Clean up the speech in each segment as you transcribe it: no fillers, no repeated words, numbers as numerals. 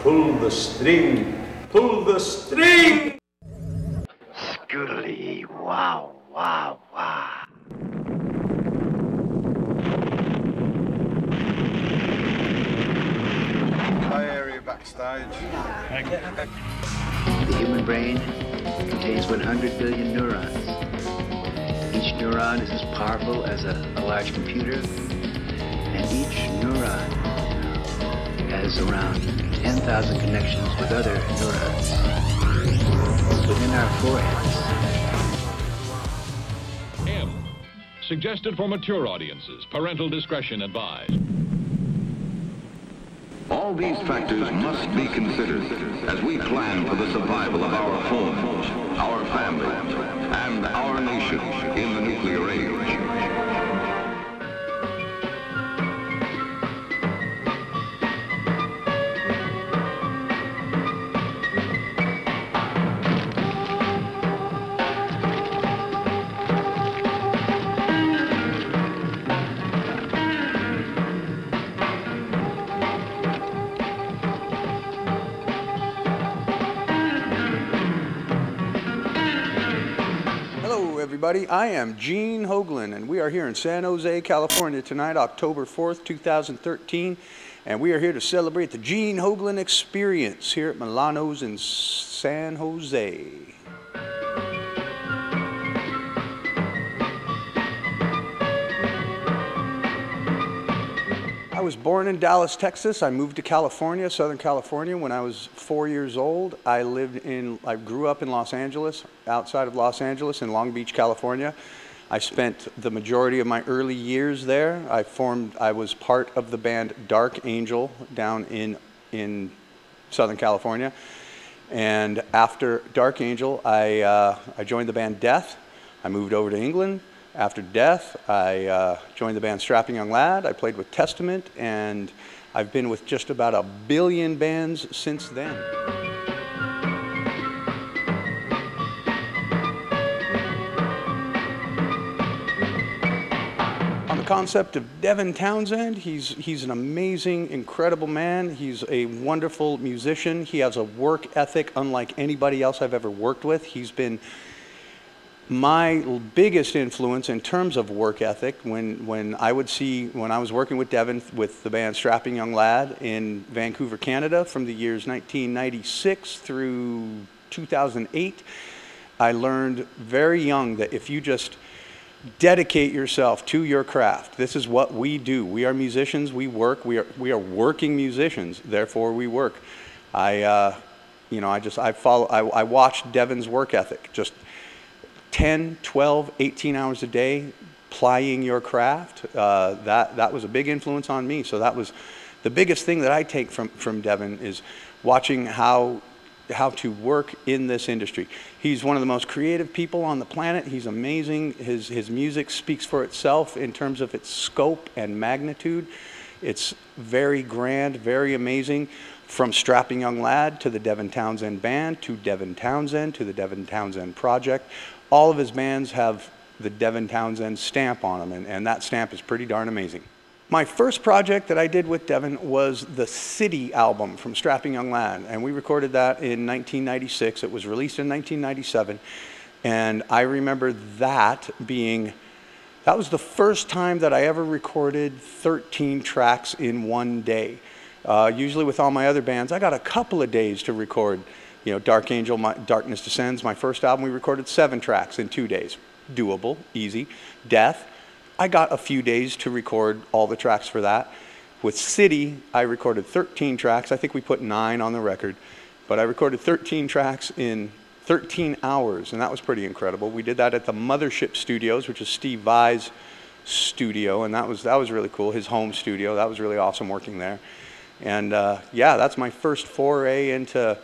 Pull the string, pull the string! Scoodly, wow, wow, wow. High area backstage. The human brain contains 100 billion neurons. Each neuron is as powerful as a large computer, and each neuron has around 10,000 connections with other neurons within our foreheads. M. Suggested for mature audiences. Parental discretion advised. All these factors must be considered as we plan for the survival of our homes, our families, and our nation in the nuclear age. Everybody, I am Gene Hoglan, and we are here in San Jose, California tonight, October 4th, 2013, and we are here to celebrate the Gene Hoglan experience here at Milano's in San Jose. I was born in Dallas, Texas. I moved to California, Southern California, when I was 4 years old. I grew up in Los Angeles, outside of Los Angeles in Long Beach, California. I spent the majority of my early years there. I was part of the band Dark Angel down in Southern California. And after Dark Angel, I joined the band Death. I moved over to England. After Death, I joined the band Strapping Young Lad. I played with Testament, and I've been with just about 1 billion bands since then. On the concept of Devin Townsend, he's an amazing, incredible man. He's a wonderful musician. He has a work ethic unlike anybody else I've ever worked with. He's been my biggest influence in terms of work ethic when I was working with Devin with the band Strapping Young Lad in Vancouver, Canada from the years 1996 through 2008, I learned very young that if you just dedicate yourself to your craft, this is what we do. We are musicians, we work, we are working musicians, therefore we work. I watched Devin's work ethic, just 10, 12, 18 hours a day, plying your craft. That was a big influence on me. So that was the biggest thing that I take from Devin, is watching how to work in this industry. He's one of the most creative people on the planet. He's amazing. His music speaks for itself in terms of its scope and magnitude. It's very grand, very amazing. From Strapping Young Lad to the Devin Townsend Band, to Devin Townsend, to the Devin Townsend Project. All of his bands have the Devin Townsend stamp on them, and that stamp is pretty darn amazing. My first project that I did with Devin was the City album from Strapping Young Lad, and we recorded that in 1996. It was released in 1997, and I remember that was the first time that I ever recorded 13 tracks in one day. Usually with all my other bands, I got a couple of days to record. You know, Dark Angel, Darkness Descends, my first album, we recorded 7 tracks in 2 days. Doable, easy. Death, I got a few days to record all the tracks for that. With City, I recorded 13 tracks. I think we put 9 on the record. But I recorded 13 tracks in 13 hours, and that was pretty incredible. We did that at the Mothership Studios, which is Steve Vai's studio, and that was really cool, his home studio. That was really awesome working there. And yeah, that's my first foray into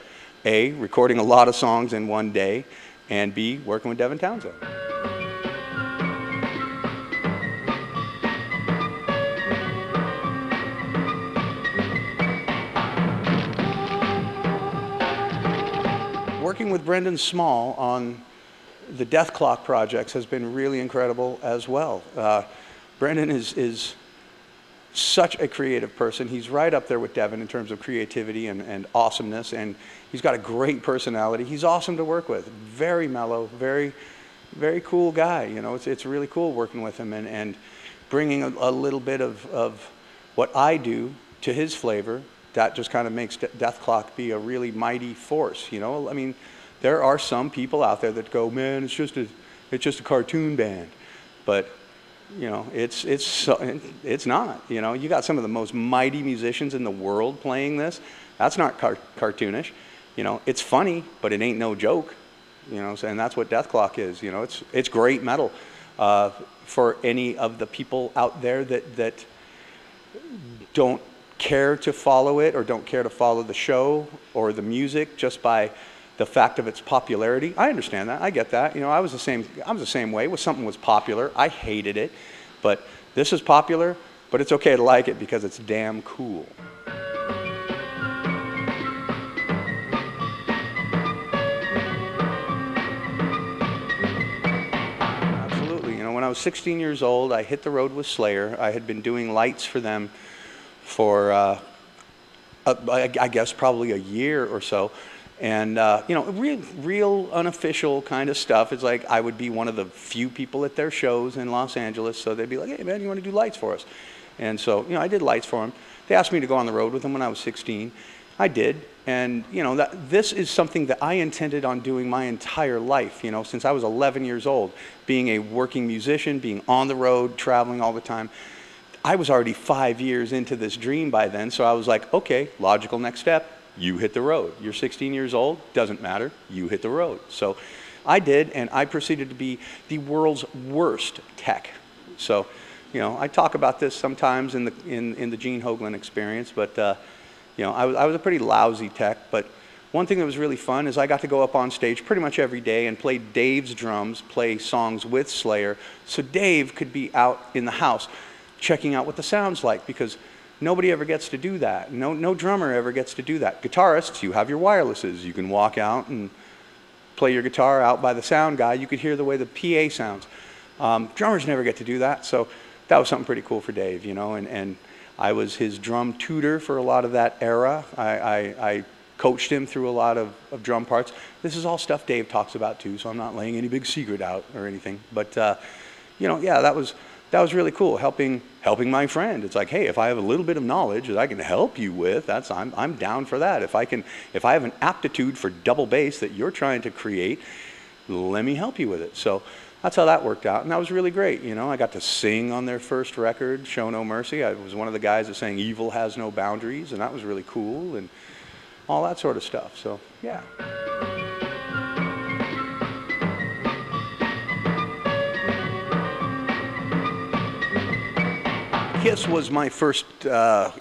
A, recording a lot of songs in one day, and B, working with Devin Townsend. Working with Brendan Small on the Dethklok projects has been really incredible as well. Brendan is such a creative person. He's right up there with Devin in terms of creativity and awesomeness, and he's got a great personality. He's awesome to work with. Very mellow, very, very cool guy. You know, it's really cool working with him and bringing a little bit of what I do to his flavor. That just kind of makes Dethklok be a really mighty force. You know, I mean, there are some people out there that go, man, it's just a cartoon band, but you know, it's not. You know, you got some of the most mighty musicians in the world playing this. That's not cartoonish. You know, it's funny, but it ain't no joke. You know, and that's what Dethklok is. You know, it's great metal. For any of the people out there that don't care to follow it or don't care to follow the show or the music just by the fact of its popularity, I understand that. I get that. You know, I was the same way. When something was popular, I hated it. But this is popular, but it's okay to like it because it's damn cool. Absolutely. You know, when I was 16 years old, I hit the road with Slayer. I had been doing lights for them for, I guess, probably a year or so. And, you know, real unofficial kind of stuff. It's like I would be one of the few people at their shows in Los Angeles, so they'd be like, hey, man, you want to do lights for us? And so, you know, I did lights for them. They asked me to go on the road with them when I was 16. I did. And, you know, this is something that I intended on doing my entire life, you know, since I was 11 years old, being a working musician, being on the road, traveling all the time. I was already 5 years into this dream by then, so I was like, okay, logical next step. You hit the road. You're 16 years old, doesn't matter, you hit the road. So I did, and I proceeded to be the world's worst tech. So, you know, I talk about this sometimes in the Gene Hoglan experience, but, you know, I was a pretty lousy tech, but one thing that was really fun is I got to go up on stage pretty much every day and play Dave's drums, play songs with Slayer, so Dave could be out in the house checking out what the sound's like, because nobody ever gets to do that. No drummer ever gets to do that. Guitarists, you have your wirelesses. You can walk out and play your guitar out by the sound guy. You could hear the way the PA sounds. Drummers never get to do that, so that was something pretty cool for Dave, you know, and I was his drum tutor for a lot of that era. I coached him through a lot of drum parts. This is all stuff Dave talks about too, so I'm not laying any big secret out or anything. But, you know, yeah, that was really cool, helping my friend. It's like, hey, if I have a little bit of knowledge that I can help you with, I'm down for that. If I have an aptitude for double bass that you're trying to create, let me help you with it. So that's how that worked out, and that was really great. You know, I got to sing on their first record, Show No Mercy. I was one of the guys that sang Evil Has No Boundaries, and that was really cool, and all that sort of stuff. So yeah. Kiss was my first,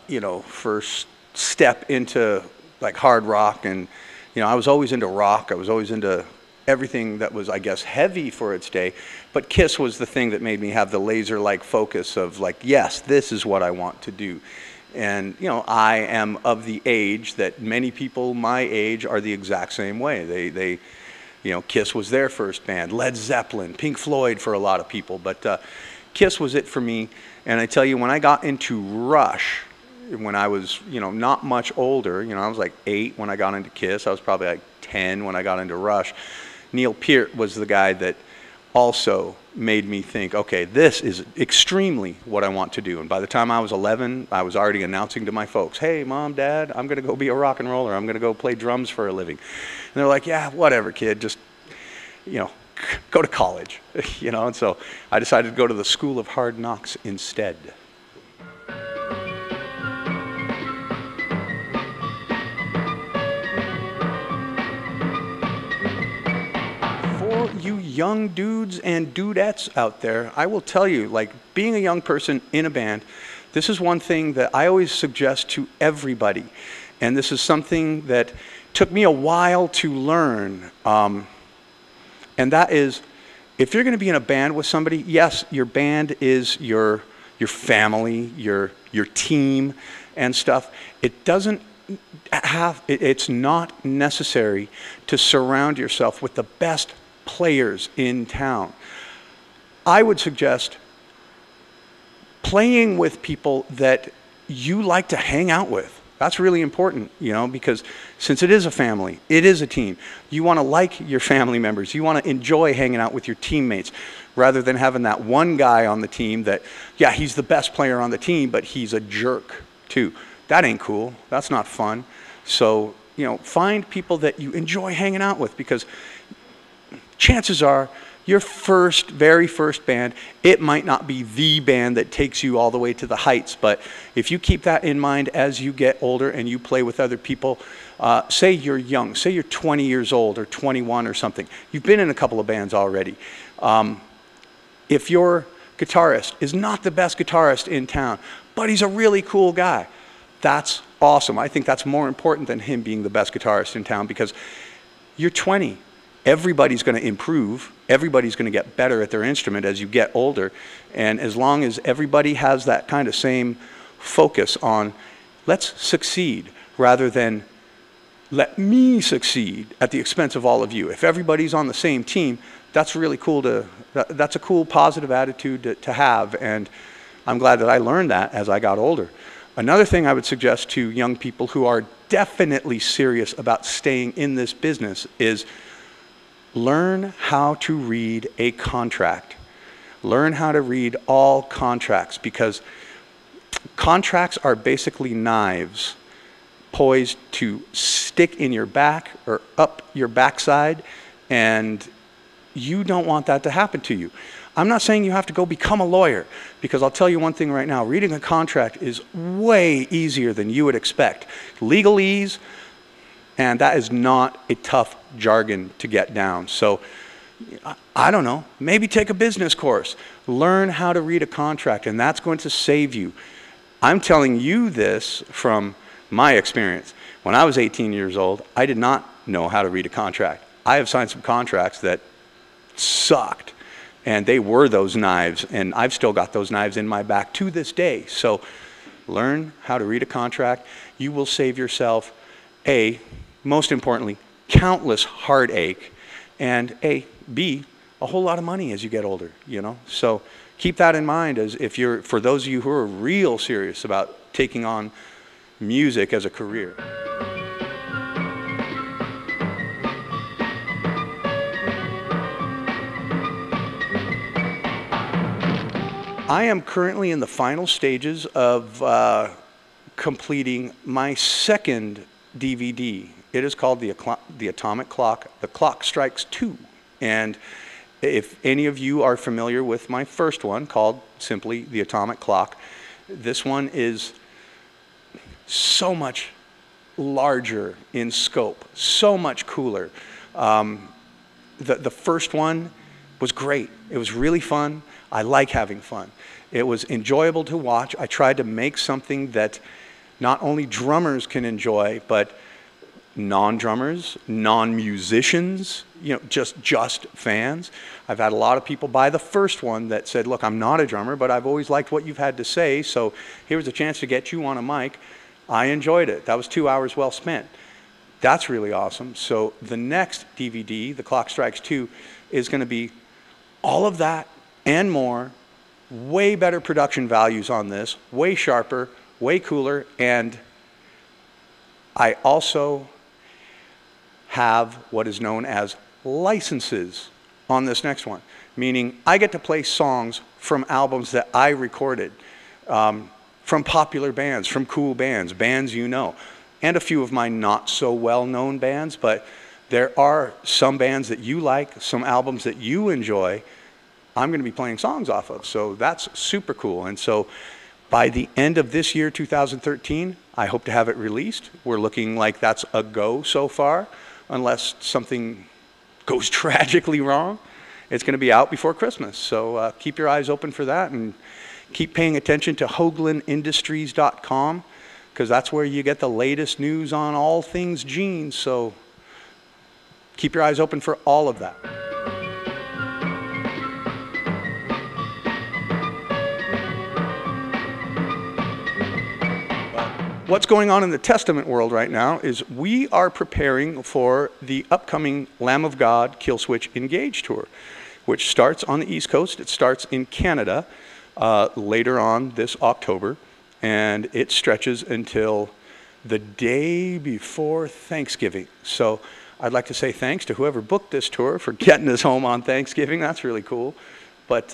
you know, first step into like hard rock, and you know, I was always into rock. I was always into everything that was, I guess, heavy for its day. But Kiss was the thing that made me have the laser-like focus of like, yes, this is what I want to do. And you know, I am of the age that many people my age are the exact same way. They you know, Kiss was their first band. Led Zeppelin, Pink Floyd for a lot of people, but Kiss was it for me. And I tell you, when I got into Rush, when I was, you know, not much older, you know, I was like 8 when I got into Kiss. I was probably like 10 when I got into Rush. Neil Peart was the guy that also made me think, okay, this is extremely what I want to do. And by the time I was 11, I was already announcing to my folks, hey, Mom, Dad, I'm going to go be a rock and roller. I'm going to go play drums for a living. And they're like, yeah, whatever, kid, just, you know, go to college, you know. And so I decided to go to the School of Hard Knocks instead. For you young dudes and dudettes out there, I will tell you, like, being a young person in a band, this is one thing that I always suggest to everybody. And this is something that took me a while to learn. And that is, if you're going to be in a band with somebody, yes, your band is your family, your team and stuff. It doesn't have, it's not necessary to surround yourself with the best players in town. I would suggest playing with people that you like to hang out with. That's really important, you know, because since it is a family, it is a team, you want to like your family members. You want to enjoy hanging out with your teammates rather than having that one guy on the team that, yeah, he's the best player on the team, but he's a jerk too. That ain't cool. That's not fun. So, you know, find people that you enjoy hanging out with, because chances are your very first band, it might not be the band that takes you all the way to the heights, but if you keep that in mind as you get older and you play with other people, say you're young, say you're 20 years old or 21 or something, you've been in a couple of bands already. If your guitarist is not the best guitarist in town, but he's a really cool guy, that's awesome. I think that's more important than him being the best guitarist in town, because you're 20. Everybody's going to improve. Everybody's going to get better at their instrument as you get older. And as long as everybody has that kind of same focus on let's succeed rather than let me succeed at the expense of all of you. If everybody's on the same team, that's really cool that's a cool positive attitude to have. And I'm glad that I learned that as I got older. Another thing I would suggest to young people who are definitely serious about staying in this business is learn how to read a contract. Learn how to read all contracts, because contracts are basically knives poised to stick in your back or up your backside, and you don't want that to happen to you. I'm not saying you have to go become a lawyer, because I'll tell you one thing right now, reading a contract is way easier than you would expect. Legalese, and that is not a tough jargon to get down. So, I don't know, maybe take a business course. Learn how to read a contract, and that's going to save you. I'm telling you this from my experience. When I was 18 years old, I did not know how to read a contract. I have signed some contracts that sucked, and they were those knives, and I've still got those knives in my back to this day. So learn how to read a contract. You will save yourself, most importantly, countless heartache, and B, a whole lot of money as you get older, you know? So keep that in mind as for those of you who are real serious about taking on music as a career. I am currently in the final stages of completing my second DVD. It is called The Atomic Clock, The Clock Strikes II. And if any of you are familiar with my first one, called simply The Atomic Clock, this one is so much larger in scope, so much cooler. The first one was great. It was really fun. I like having fun. It was enjoyable to watch. I tried to make something that not only drummers can enjoy, but non-drummers, non-musicians, you know, just fans. I've had a lot of people buy the first one that said, look, I'm not a drummer, but I've always liked what you've had to say, so here's a chance to get you on a mic. I enjoyed it. That was 2 hours well spent. That's really awesome. So the next DVD, The Clock Strikes II, is going to be all of that and more, way better production values on this, way sharper, way cooler, and I also have what is known as licenses on this next one, meaning I get to play songs from albums that I recorded, from popular bands, from cool bands, bands you know, and a few of my not so well-known bands, but there are some bands that you like, some albums that you enjoy, I'm going to be playing songs off of, so that's super cool. And so by the end of this year, 2013, I hope to have it released. We're looking like that's a go so far, unless something goes tragically wrong. It's going to be out before Christmas, so keep your eyes open for that, and keep paying attention to HoglanIndustries.com, because that's where you get the latest news on all things Gene, so keep your eyes open for all of that. What's going on in the Testament world right now is we are preparing for the upcoming Lamb of God Killswitch Engage tour, which starts on the East Coast. It starts in Canada later on this October, and it stretches until the day before Thanksgiving. So I'd like to say thanks to whoever booked this tour for getting us home on Thanksgiving. That's really cool. But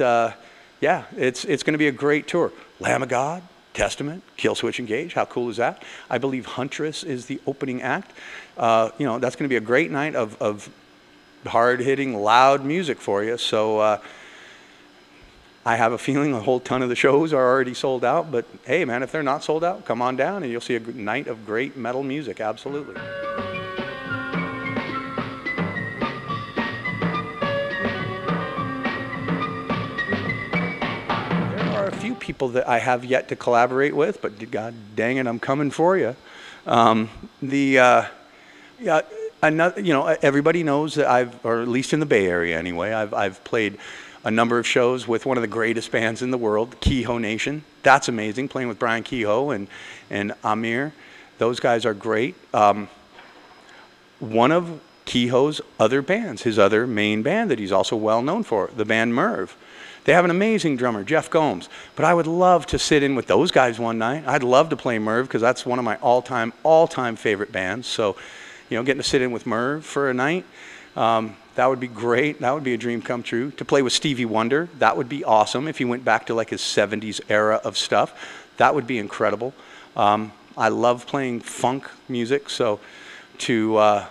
yeah, it's going to be a great tour. Lamb of God, Testament, Killswitch Engage. How cool is that? I believe Huntress is the opening act. That's going to be a great night of hard-hitting, loud music for you. So I have a feeling a whole ton of the shows are already sold out. But hey, man, if they're not sold out, come on down and you'll see a night of great metal music. Absolutely. Few people that I have yet to collaborate with, but God dang it, I'm coming for you. Everybody knows that or at least in the Bay Area anyway, I've played a number of shows with one of the greatest bands in the world, Kehoe Nation. That's amazing, playing with Brian Kehoe and Amir. Those guys are great. One of Kehoe's other bands, his other main band that he's also well known for, the band Merv. They have an amazing drummer, Jeff Gomes. But I would love to sit in with those guys one night. I'd love to play Merv because that's one of my all-time favorite bands. So, getting to sit in with Merv for a night, that would be great. That would be a dream come true. To play with Stevie Wonder, that would be awesome. If he went back to like his 70s era of stuff, that would be incredible. I love playing funk music, so to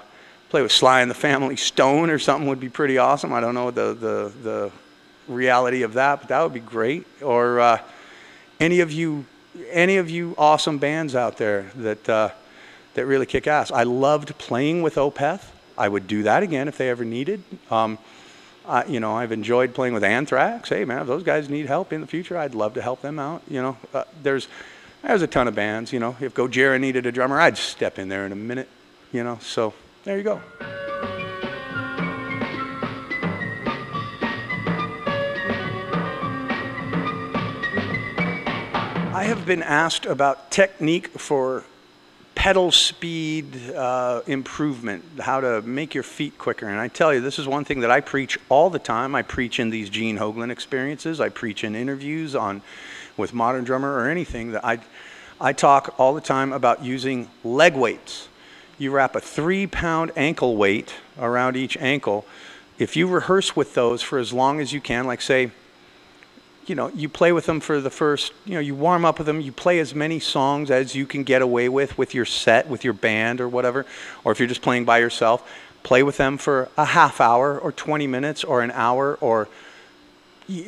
play with Sly and the Family Stone or something would be pretty awesome. I don't know the reality of that, but that would be great. Or any of you awesome bands out there that really kick ass. I loved playing with Opeth. I would do that again if they ever needed. I've enjoyed playing with Anthrax. Hey man, if those guys need help in the future, I'd love to help them out. There's a ton of bands. If Gojira needed a drummer, I'd step in there in a minute. So there you go. I have been asked about technique for pedal speed improvement, how to make your feet quicker. And I tell you, this is one thing that I preach all the time. I preach in these Gene Hoglan experiences. I preach in interviews with Modern Drummer or anything. That I talk all the time about using leg weights. You wrap a 3-pound ankle weight around each ankle. If you rehearse with those for as long as you can, like say, you play with them for the first, you warm up with them, you play as many songs as you can get away with your set, with your band or whatever, or if you're just playing by yourself, play with them for a half hour or 20 minutes or an hour or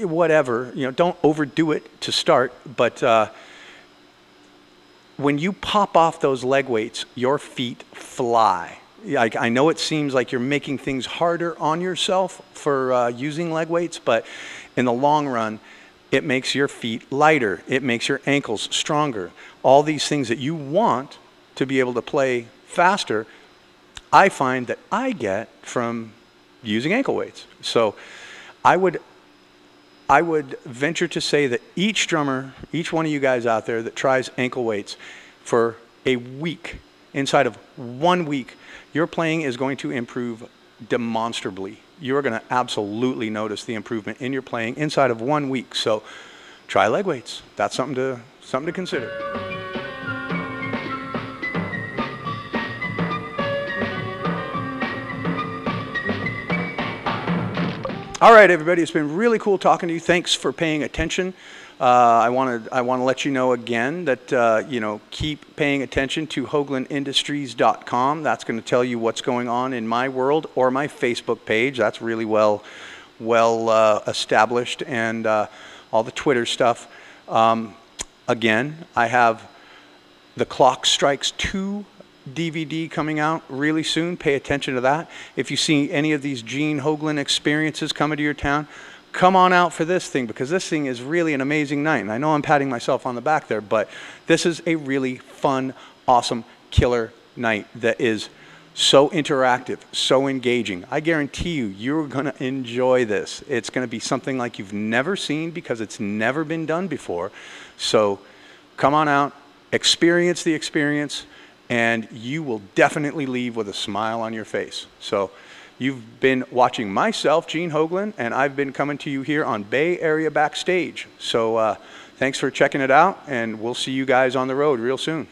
whatever. Don't overdo it to start, but when you pop off those leg weights, your feet fly. I know it seems like you're making things harder on yourself for using leg weights, but in the long run, it makes your feet lighter. It makes your ankles stronger. All these things that you want to be able to play faster, I find that I get from using ankle weights. So I would venture to say that each drummer, each one of you guys out there that tries ankle weights for a week, inside of 1 week, your playing is going to improve demonstrably. You're going to absolutely notice the improvement in your playing inside of 1 week. So try leg weights. That's something to consider. All right, everybody, it's been really cool talking to you. Thanks for paying attention. I want to let you know again that keep paying attention to HoglanIndustries.com. That's going to tell you what's going on in my world, or my Facebook page. That's really well established, and all the Twitter stuff. Again, I have The Clock Strikes 2 DVD coming out really soon. Pay attention to that. If you see any of these Gene Hoglan experiences coming to your town, come on out for this thing, because this thing is really an amazing night. And I know I'm patting myself on the back there, but this is a really fun, awesome, killer night that is so interactive, so engaging. I guarantee you, you're going to enjoy this. It's going to be something like you've never seen because it's never been done before. So come on out, experience the experience, and you will definitely leave with a smile on your face. So You've been watching myself, Gene Hoglan, and I've been coming to you here on Bay Area Backstage. So thanks for checking it out, and we'll see you guys on the road real soon.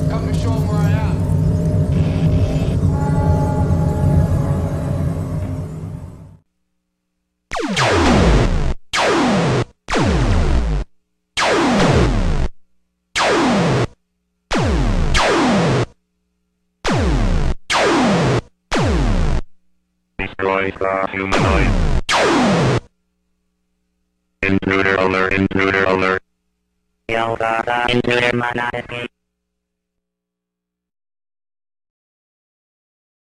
Come to show 'em where I am. Destroy the humanoid. Intruder alert, intruder alert. Intruder monarchy.